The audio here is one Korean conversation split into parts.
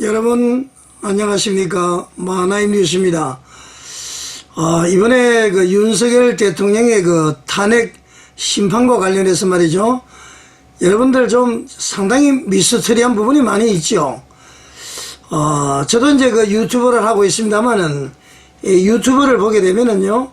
여러분 안녕하십니까. 마하나임 뉴스입니다. 이번에 그 윤석열 대통령의 그 탄핵 심판과 관련해서 말이죠, 여러분들 좀 상당히 미스터리한 부분이 많이 있죠. 저도 이제 그 유튜브를 하고 있습니다만은, 유튜브를 보게 되면은요,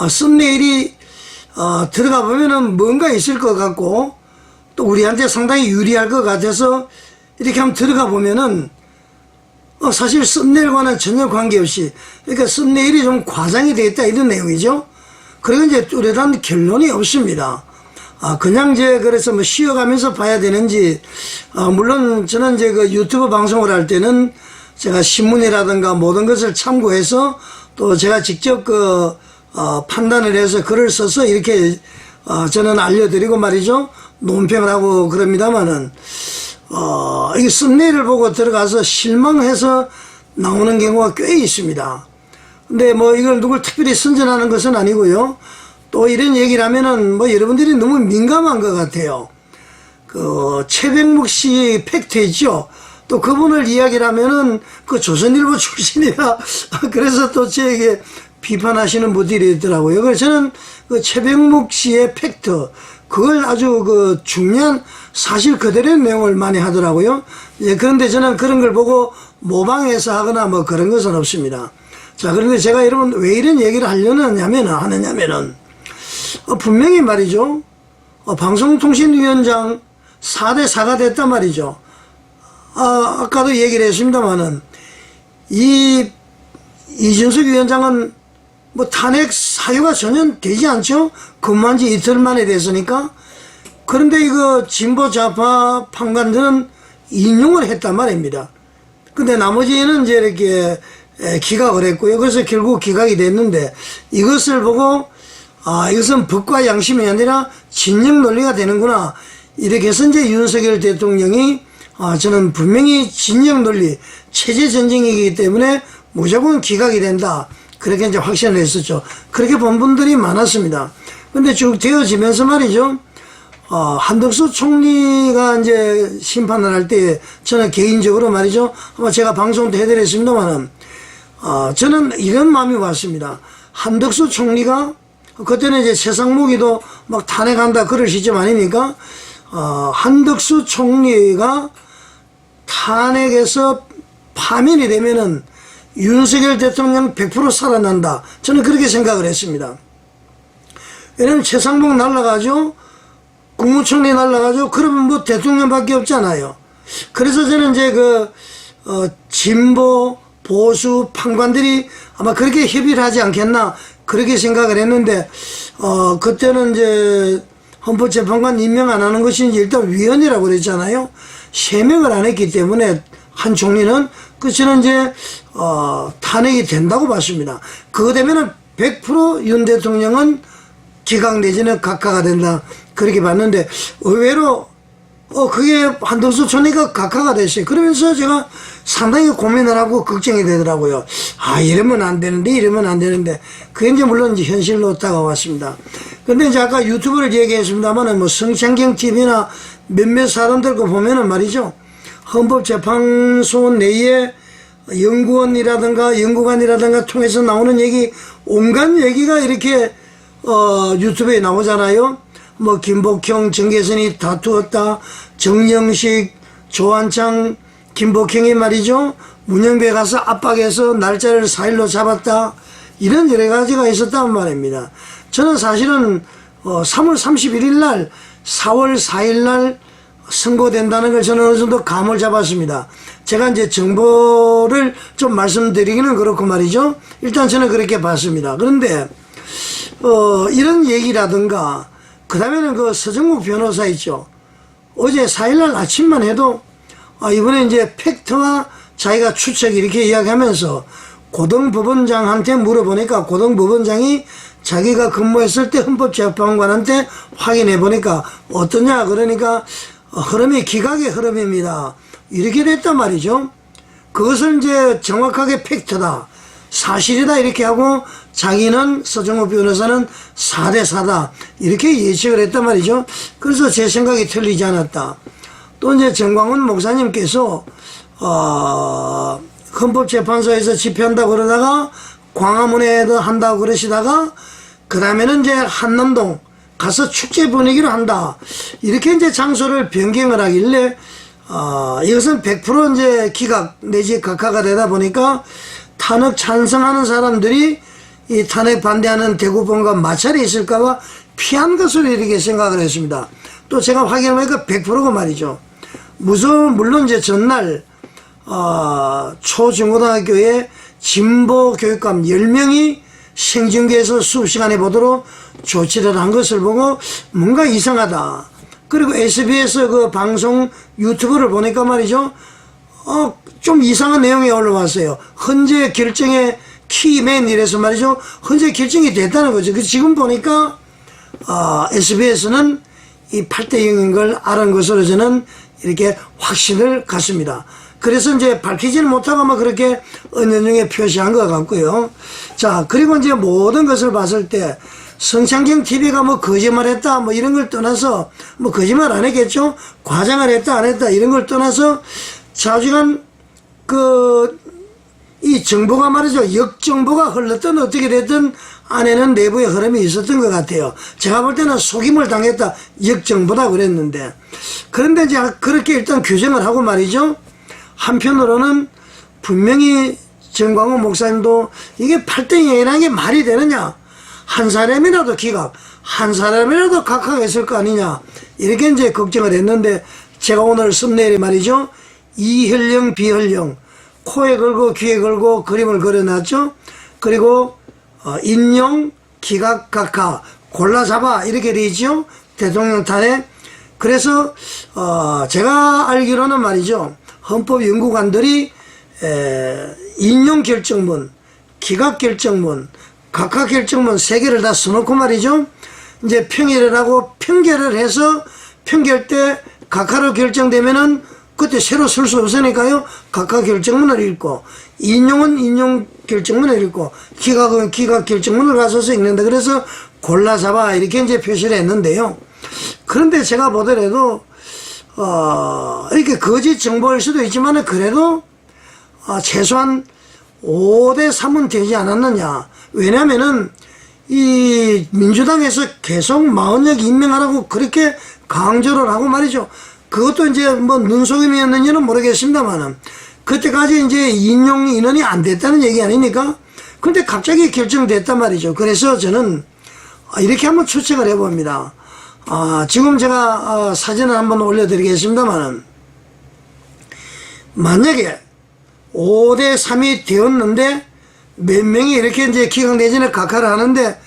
썸네일이 들어가 보면은 뭔가 있을 것 같고, 또 우리한테 상당히 유리할 것 같아서 이렇게 한번 들어가 보면은 사실 썸네일과는 전혀 관계없이, 그러니까 썸네일이 좀 과장이 되어 있다 이런 내용이죠. 그리고 이제 뚜렷한 결론이 없습니다. 그냥 그래서 뭐 쉬어가면서 봐야 되는지, 물론 저는 그 유튜브 방송을 할 때는 제가 신문이라든가 모든 것을 참고해서 또 제가 직접 판단을 해서 글을 써서 이렇게 저는 알려드리고 말이죠, 논평을 하고 그럽니다만은, 이게 썸네일을 보고 들어가서 실망해서 나오는 경우가 꽤 있습니다. 근데 뭐 이걸 누굴 특별히 선전하는 것은 아니고요. 또 이런 얘기를 하면은 뭐 여러분들이 너무 민감한 것 같아요. 최백묵 씨 팩트 있죠. 또 그분을 이야기를 하면은 조선일보 출신이라 그래서 또 저에게 비판하시는 분들이 있더라고요. 그래서 저는 최백묵 씨의 팩트, 그걸 아주 중요한 사실 그대로의 내용을 많이 하더라고요. 그런데 저는 그런 걸 보고 모방해서 하거나 뭐 그런 것은 없습니다. 자, 그런데 제가 여러분 왜 이런 얘기를 하느냐면은, 분명히 말이죠, 방송통신위원장 4대 4가 됐단 말이죠. 아까도 얘기를 했습니다만은, 이준석 위원장은 뭐 탄핵 사유가 전혀 되지 않죠? 근무한 지 이틀 만에 됐으니까. 그런데 이거 진보 좌파 판관들은 인용을 했단 말입니다. 근데 나머지는 이제 이렇게 기각을 했고요. 그래서 결국 기각이 됐는데, 이것을 보고 이것은 법과 양심이 아니라 진영 논리가 되는구나, 이렇게 해서 이제 윤석열 대통령이 저는 분명히 진영 논리, 체제 전쟁이기 때문에 무조건 기각이 된다, 그렇게 이제 확신을 했었죠. 그렇게 본 분들이 많았습니다. 근데 쭉 되어지면서 말이죠, 한덕수 총리가 이제 심판을 할 때 저는 개인적으로 말이죠, 아마 제가 방송도 해드렸습니다만은, 저는 이런 마음이 왔습니다. 한덕수 총리가, 그때는 이제 최상무기도 막 탄핵한다 그럴 시점 아닙니까? 한덕수 총리가 탄핵에서 파면이 되면은 윤석열 대통령 100% 살아난다, 저는 그렇게 생각을 했습니다. 왜냐면 최상목 날라가죠, 국무총리 날라가죠, 그러면 뭐 대통령밖에 없잖아요. 그래서 저는 이제 진보 보수 판관들이 아마 그렇게 협의를 하지 않겠나, 그렇게 생각을 했는데, 그때는 이제 헌법재판관 임명 안 하는 것이 일단 위헌이라고 그랬잖아요. 해명을 안 했기 때문에 한 총리는, 저는 이제 탄핵이 된다고 봤습니다. 그거 되면은 100% 윤 대통령은 기각 내지는 각하가 된다, 그렇게 봤는데, 의외로 그게 한덕수 총리가 각하가 됐어요. 그러면서 제가 상당히 고민을 하고 걱정이 되더라고요. 이러면 안 되는데 그게 이제 물론 이제 현실로 다가왔습니다. 근데 이제 아까 유튜브를 얘기했습니다만은, 뭐 성창경 TV나 몇몇 사람들 거 보면은 말이죠, 헌법재판소 내에 연구관이라든가 통해서 나오는 얘기, 온갖 얘기가 이렇게 유튜브에 나오잖아요. 뭐 김복형, 정계선이 다투었다, 정영식, 조한창, 김복형이 말이죠, 문영배 가서 압박해서 날짜를 4일로 잡았다, 이런 여러 가지가 있었단 말입니다. 저는 사실은 3월 31일 날, 4월 4일 날 선고된다는 걸 저는 어느 정도 감을 잡았습니다. 제가 이제 정보를 좀 말씀드리기는 그렇고 말이죠, 일단 저는 그렇게 봤습니다. 그런데 이런 얘기라든가, 그 다음에는 서정국 변호사 있죠. 어제 4일날 아침만 해도 이번에 이제 팩트와 자기가 추측 이렇게 이야기하면서 고등법원장한테 물어보니까, 고등법원장이 자기가 근무했을 때 헌법재판관한테 확인해 보니까 어떠냐, 그러니까 흐름이 기각의 흐름입니다, 이렇게 됐단 말이죠. 그것을 이제 정확하게 팩트다, 사실이다, 이렇게 하고 자기는, 서정욱 변호사는 4대 4다, 이렇게 예측을 했단 말이죠. 그래서 제 생각이 틀리지 않았다. 또 이제 정광훈 목사님께서 헌법재판소에서 집회한다고 그러다가 광화문에도 한다고 그러시다가 그 다음에는 이제 한남동 가서 축제 분위기로 한다. 이렇게 이제 장소를 변경을 하길래, 이것은 100% 이제 기각 내지 각하가 되다 보니까 탄핵 찬성하는 사람들이 이 탄핵 반대하는 대구본과 마찰이 있을까봐 피한 것으로 이렇게 생각을 했습니다. 또 제가 확인해보니까 100%가 말이죠. 물론 이제 전날, 초중고등학교에 진보 교육감 10명이 생중계에서 수업시간에 보도록 조치를 한 것을 보고 뭔가 이상하다. 그리고 SBS 그 방송 유튜브를 보니까 말이죠. 좀 이상한 내용이 올라왔어요. 헌재 결정의 키맨 이래서 말이죠. 헌재 결정이 됐다는 거죠. 지금 보니까, SBS는 이 8대 0인 걸 알은 것으로 저는 이렇게 확신을 갖습니다. 그래서 이제 밝히지는 못하고 막 그렇게 은연중에 표시한 것 같고요. 자, 그리고 이제 모든 것을 봤을 때 성창경 TV가 뭐 거짓말 했다 뭐 이런 걸 떠나서 뭐 거짓말 안 했겠죠? 과장을 했다 안 했다 이런 걸 떠나서 좌지간 이 정보가 말이죠. 역정보가 흘렀든 어떻게 됐든 안에는 내부의 흐름이 있었던 것 같아요. 제가 볼 때는 속임을 당했다. 역정보다 그랬는데. 그런데 이제 그렇게 일단 규정을 하고 말이죠. 한편으로는 분명히 정광훈 목사님도 이게 8대 0이라는 게 말이 되느냐. 한 사람이라도 기각, 한 사람이라도 각하했을 거 아니냐. 이렇게 이제 걱정을 했는데 제가 오늘 썸네일에 말이죠. 이혈령, 비혈령. 코에 걸고 귀에 걸고 그림을 그려놨죠. 그리고 인용, 기각, 각하 골라 잡아 이렇게 돼 있죠. 대통령 탄핵. 그래서 제가 알기로는 말이죠. 헌법연구관들이 인용 결정문, 기각 결정문, 각하 결정문 3개를 다 써놓고 말이죠. 이제 평일을 하고 평결을 해서 평결 때 각하로 결정되면은 그때 새로 쓸 수 없으니까요. 각하 결정문을 읽고 인용은 인용 결정문을 읽고 기각은 기각 결정문을 가서서 읽는다. 그래서 골라 잡아 이렇게 이제 표시를 했는데요. 그런데 제가 보더라도 이렇게 거짓 정보일 수도 있지만 그래도 최소한 5대 3은 되지 않았느냐. 왜냐면은 이 민주당에서 계속 마흔역 임명하라고 그렇게 강조를 하고 말이죠. 그것도 이제 뭐 눈속임이었는지는 모르겠습니다만은 그때까지 이제 인용 인원이 안 됐다는 얘기 아닙니까? 근데 갑자기 결정됐단 말이죠. 그래서 저는 이렇게 한번 추측을 해봅니다. 지금 제가 사진을 한번 올려드리겠습니다만은 만약에 5대 3이 되었는데 몇 명이 이렇게 이제 기각 내지는 각하를 하는데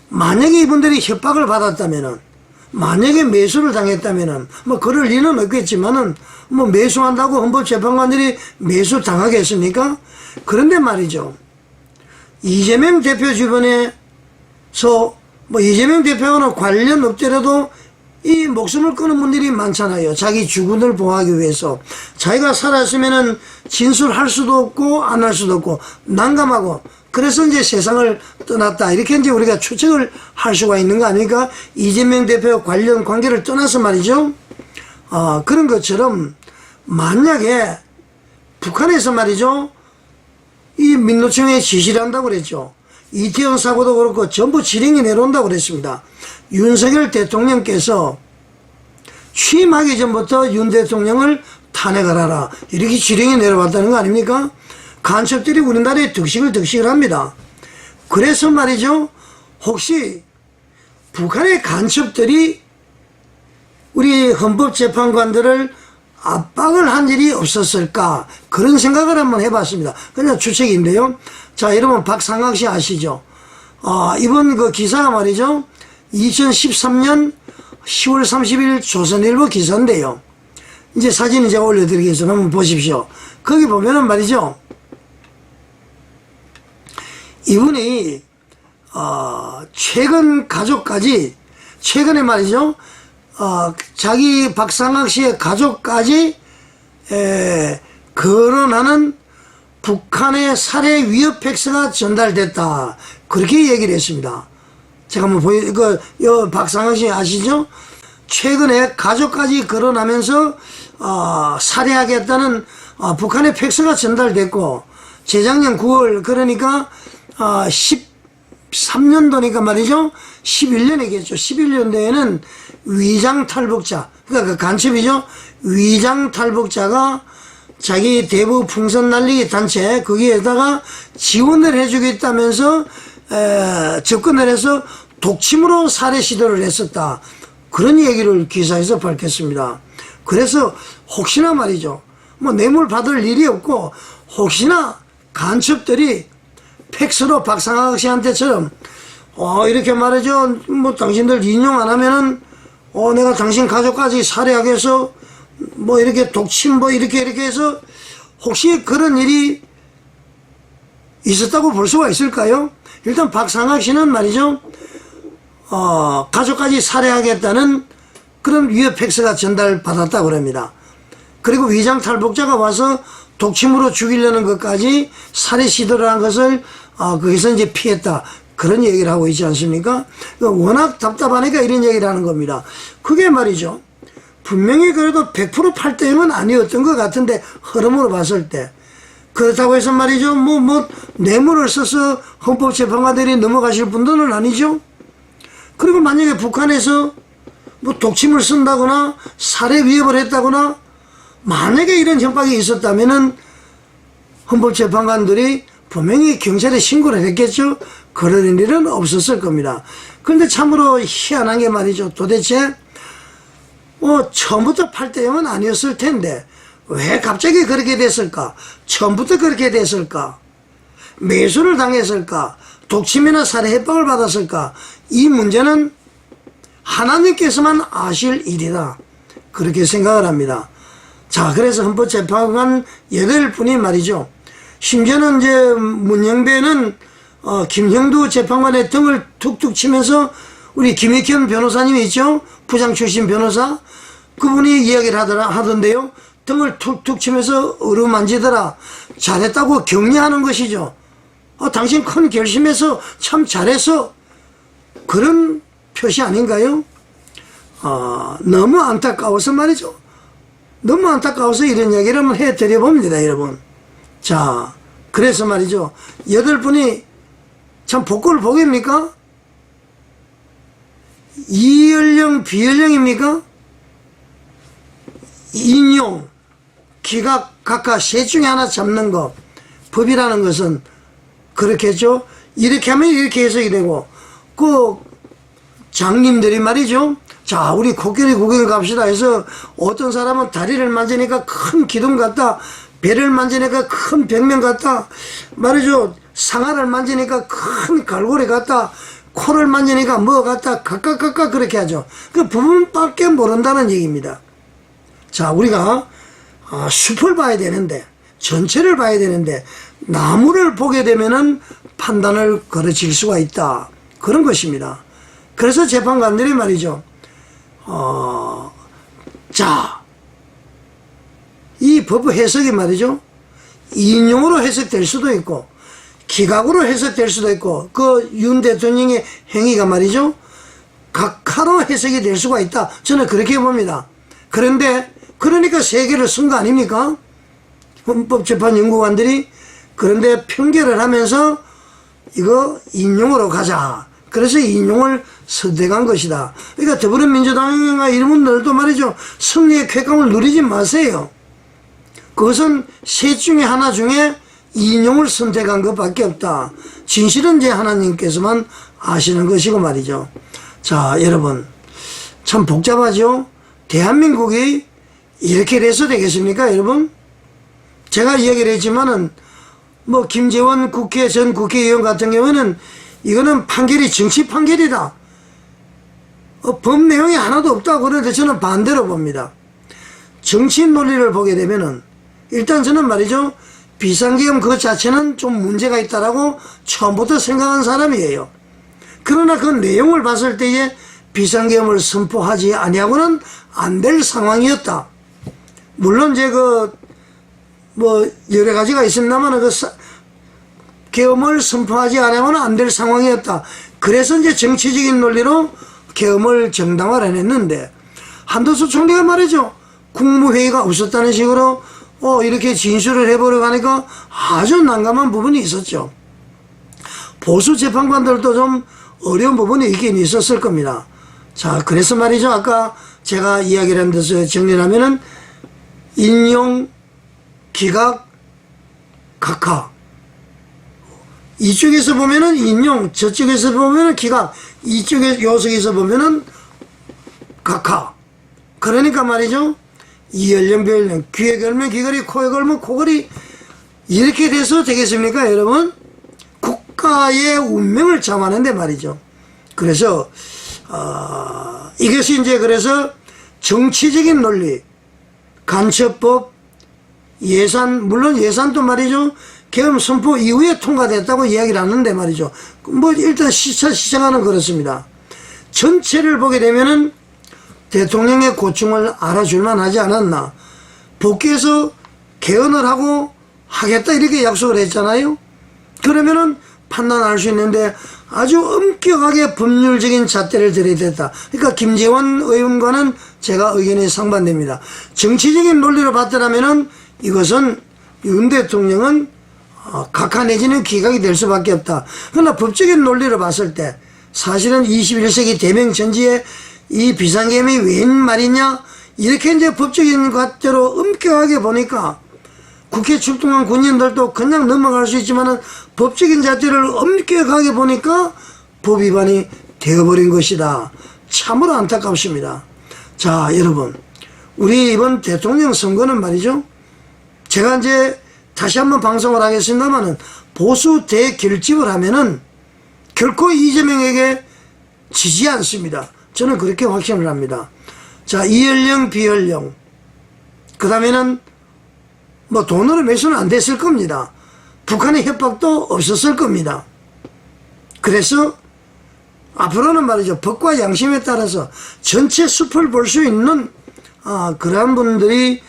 만약에 이분들이 협박을 받았다면은 만약에 매수를 당했다면은 뭐 그럴 리는 없겠지만은 뭐 매수한다고 헌법재판관들이 매수 당하겠습니까? 그런데 말이죠. 이재명 대표 주변에서 뭐 이재명 대표와는 관련 없더라도 이 목숨을 끊은 분들이 많잖아요. 자기 주군을 보호하기 위해서. 자기가 살았으면은 진술할 수도 없고 안 할 수도 없고 난감하고 그래서 이제 세상을 떠났다. 이렇게 이제 우리가 추측을 할 수가 있는 거 아닙니까? 이재명 대표 관련 관계를 떠나서 말이죠. 그런 것처럼 만약에 북한에서 말이죠. 이 민노총에 지시를 한다고 그랬죠. 이태원 사고도 그렇고 전부 지령이 내려온다고 그랬습니다. 윤석열 대통령께서 취임하기 전부터 윤 대통령을 탄핵을 하라. 이렇게 지령이 내려왔다는 거 아닙니까? 간첩들이 우리나라에 득식을 합니다. 그래서 말이죠. 혹시 북한의 간첩들이 우리 헌법재판관들을 압박을 한 일이 없었을까? 그런 생각을 한번 해봤습니다. 그냥 추측인데요. 자, 여러분 박상학 씨 아시죠? 이번 그 기사가 말이죠. 2013년 10월 30일 조선일보 기사인데요. 이제 사진을 제가 올려드리겠습니다. 한번 보십시오. 거기 보면은 말이죠. 이분이 최근 가족까지 최근에 말이죠. 자기 박상학 씨의 가족까지 거론하는 북한의 살해 위협 팩스가 전달됐다. 그렇게 얘기를 했습니다. 제가 한번 박상학 씨 아시죠? 최근에 가족까지 거론하면서 살해하겠다는 북한에 팩스가 전달됐고 재작년 9월 그러니까 13년도니까 말이죠. 11년이겠죠. 11년도에는 위장 탈북자 그러니까 그 간첩이죠. 위장 탈북자가 자기 대북 풍선 날리기 단체 거기에다가 지원을 해주겠다면서 접근을 해서 독침으로 살해 시도를 했었다. 그런 얘기를 기사에서 밝혔습니다. 그래서 혹시나 말이죠. 뭐 뇌물 받을 일이 없고 혹시나 간첩들이 팩스로 박상학 씨한테처럼 이렇게 말이죠. 뭐 당신들 인용 안 하면은 내가 당신 가족까지 살해하게 해서 뭐 이렇게 독침 뭐 이렇게 해서 혹시 그런 일이 있었다고 볼 수가 있을까요? 일단 박상학 씨는 말이죠. 가족까지 살해하겠다는 그런 위협 팩스가 전달받았다고 그럽니다. 그리고 위장 탈북자가 와서 독침으로 죽이려는 것까지 살해 시도를 한 것을 거기서 이제 피했다. 그런 얘기를 하고 있지 않습니까? 워낙 답답하니까 이런 얘기를 하는 겁니다. 그게 말이죠. 분명히 그래도 100% 8대 0은 아니었던 것 같은데 흐름으로 봤을 때 그렇다고 해서 말이죠. 뇌물을 써서 헌법재판관들이 넘어가실 분들은 아니죠. 그리고 만약에 북한에서 독침을 쓴다거나 살해 위협을 했다거나 만약에 이런 협박이 있었다면은 헌법재판관들이 분명히 경찰에 신고를 했겠죠. 그런 일은 없었을 겁니다. 그런데 참으로 희한한 게 말이죠. 도대체 처음부터 8대 0은 아니었을 텐데 왜 갑자기 그렇게 됐을까? 처음부터 그렇게 됐을까? 매수를 당했을까? 독침이나 살해 협박을 받았을까? 이 문제는 하나님께서만 아실 일이다. 그렇게 생각을 합니다. 자, 그래서 헌법재판관 8분이 말이죠. 심지어는 이제 문영배는 김형두 재판관의 등을 툭툭 치면서 우리 김익현 변호사님이 있죠. 부장 출신 변호사. 그분이 이야기를 하던데요. 등을 툭툭 치면서 어루만지더라. 잘했다고 격려하는 것이죠. 당신 큰 결심해서 참 잘했어. 그런 표시 아닌가요? 너무 안타까워서 말이죠. 너무 안타까워서 이런 얘기를 한번 해드려 봅니다, 여러분. 자, 그래서 말이죠. 8분이 참 복고를 보겠습니까? 이연령, 비연령입니까? 인용, 기각, 각각 셋 중에 하나 잡는 거. 법이라는 것은 그렇겠죠? 이렇게 하면 이렇게 해석이 되고, 장님들이 말이죠. 자, 우리 코끼리 구경 갑시다 해서 어떤 사람은 다리를 만지니까 큰 기둥 같다. 배를 만지니까 큰 벽면 같다. 말이죠. 상아를 만지니까 큰 갈고리 같다. 코를 만지니까 뭐 같다. 각각 그렇게 하죠. 그 부분밖에 모른다는 얘기입니다. 자, 우리가 숲을 봐야 되는데 전체를 봐야 되는데 나무를 보게 되면은 판단을 거르칠 수가 있다. 그런 것입니다. 그래서 재판관들이 말이죠. 자, 이 법 해석이 말이죠. 인용으로 해석될 수도 있고 기각으로 해석될 수도 있고 그 윤 대통령의 행위가 말이죠. 각하로 해석이 될 수가 있다. 저는 그렇게 봅니다. 그런데 그러니까 세계를 쓴 거 아닙니까? 헌법재판 연구관들이. 그런데 편결을 하면서 이거 인용으로 가자. 그래서 인용을 선택한 것이다. 그러니까 더불어민주당이나 이런 분들도 말이죠. 승리의 쾌감을 누리지 마세요. 그것은 셋 중에 하나 중에 인용을 선택한 것밖에 없다. 진실은 이제 하나님께서만 아시는 것이고 말이죠. 자, 여러분 참 복잡하죠. 대한민국이 이렇게 돼서 되겠습니까, 여러분? 제가 이야기를 했지만은 김재원 전 국회의원 같은 경우는 이거는 판결이 정치 판결이다. 법 내용이 하나도 없다고 그러는데 저는 반대로 봅니다. 정치 논리를 보게 되면은 일단 저는 말이죠. 비상계엄 그 자체는 좀 문제가 있다라고 처음부터 생각한 사람이에요. 그러나 그 내용을 봤을 때에 비상계엄을 선포하지 아니하고는 안 될 상황이었다. 물론 이제 여러 가지가 있습니다만 계엄을 선포하지 않으면 안 될 상황이었다. 그래서 이제 정치적인 논리로 계엄을 정당화를 했는데 한도수 총리가 말이죠. 국무회의가 없었다는 식으로 이렇게 진술을 해보려고 하니까 아주 난감한 부분이 있었죠. 보수 재판관들도 좀 어려운 부분이 있긴 있었을 겁니다. 자, 그래서 말이죠. 아까 제가 이야기를 한 데서 정리를 하면은 인용, 기각, 각하. 이쪽에서 보면은 인용, 저쪽에서 보면은 기각, 이쪽에 요석에서 보면은 각하. 그러니까 말이죠. 이열령, 비열령, 귀에 걸면 귀걸이, 코에 걸면 코걸이, 이렇게 돼서 되겠습니까, 여러분? 국가의 운명을 정하는데 말이죠. 그래서 이것이 이제 그래서 정치적인 논리, 간첩법, 예산, 물론 예산도 말이죠. 계엄 선포 이후에 통과됐다고 이야기를 하는데 말이죠. 뭐 일단 시장하는 그렇습니다. 전체를 보게 되면은 대통령의 고충을 알아줄만 하지 않았나. 복귀해서 개헌을 하고 하겠다 이렇게 약속을 했잖아요. 그러면은 판단할 수 있는데 아주 엄격하게 법률적인 잣대를 들이댔다. 그러니까 김재원 의원과는 제가 의견이 상반됩니다. 정치적인 논리로 봤더라면은 이것은 윤 대통령은 각하 내지는 기각이 될 수밖에 없다. 그러나 법적인 논리로 봤을 때 사실은 21세기 대명 전지에 이 비상계엄이 웬 말이냐 이렇게 이제 법적인 것대로 엄격하게 보니까 국회 출동한 군인들도 그냥 넘어갈 수 있지만은 법적인 잣대를 엄격하게 보니까 법 위반이 되어버린 것이다. 참으로 안타깝습니다. 자, 여러분, 우리 이번 대통령 선거는 말이죠. 제가 이제 다시 한번 방송을 하겠습니다만은 보수 대결집을 하면은 결코 이재명에게 지지 않습니다. 저는 그렇게 확신을 합니다. 자, 이열령, 비열령. 그 다음에는 뭐 돈으로 매수는 안 됐을 겁니다. 북한의 협박도 없었을 겁니다. 그래서 앞으로는 말이죠. 법과 양심에 따라서 전체 숲을 볼 수 있는 그러한 분들이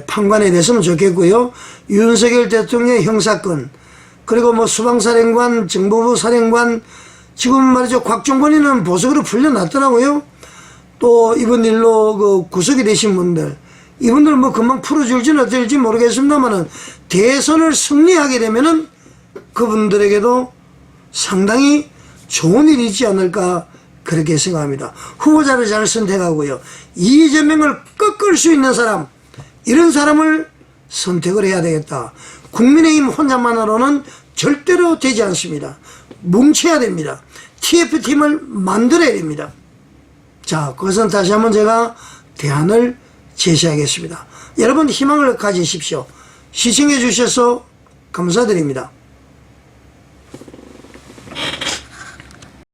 판관이 됐으면 좋겠고요. 윤석열 대통령의 형사권 그리고 뭐 수방사령관, 정보부 사령관 지금 말이죠. 곽종건이는 보석으로 풀려났더라고요. 또 이번 일로 그 구속이 되신 분들 이분들 뭐 금방 풀어줄지는 어떨지 모르겠습니다만은 대선을 승리하게 되면은 그분들에게도 상당히 좋은 일이 있지 않을까 그렇게 생각합니다. 후보자를 잘 선택하고요. 이재명을 꺾을 수 있는 사람 이런 사람을 선택을 해야 되겠다. 국민의힘 혼자만으로는 절대로 되지 않습니다. 뭉쳐야 됩니다. TF팀을 만들어야 됩니다. 자, 그것은 다시 한번 제가 대안을 제시하겠습니다. 여러분 희망을 가지십시오. 시청해 주셔서 감사드립니다.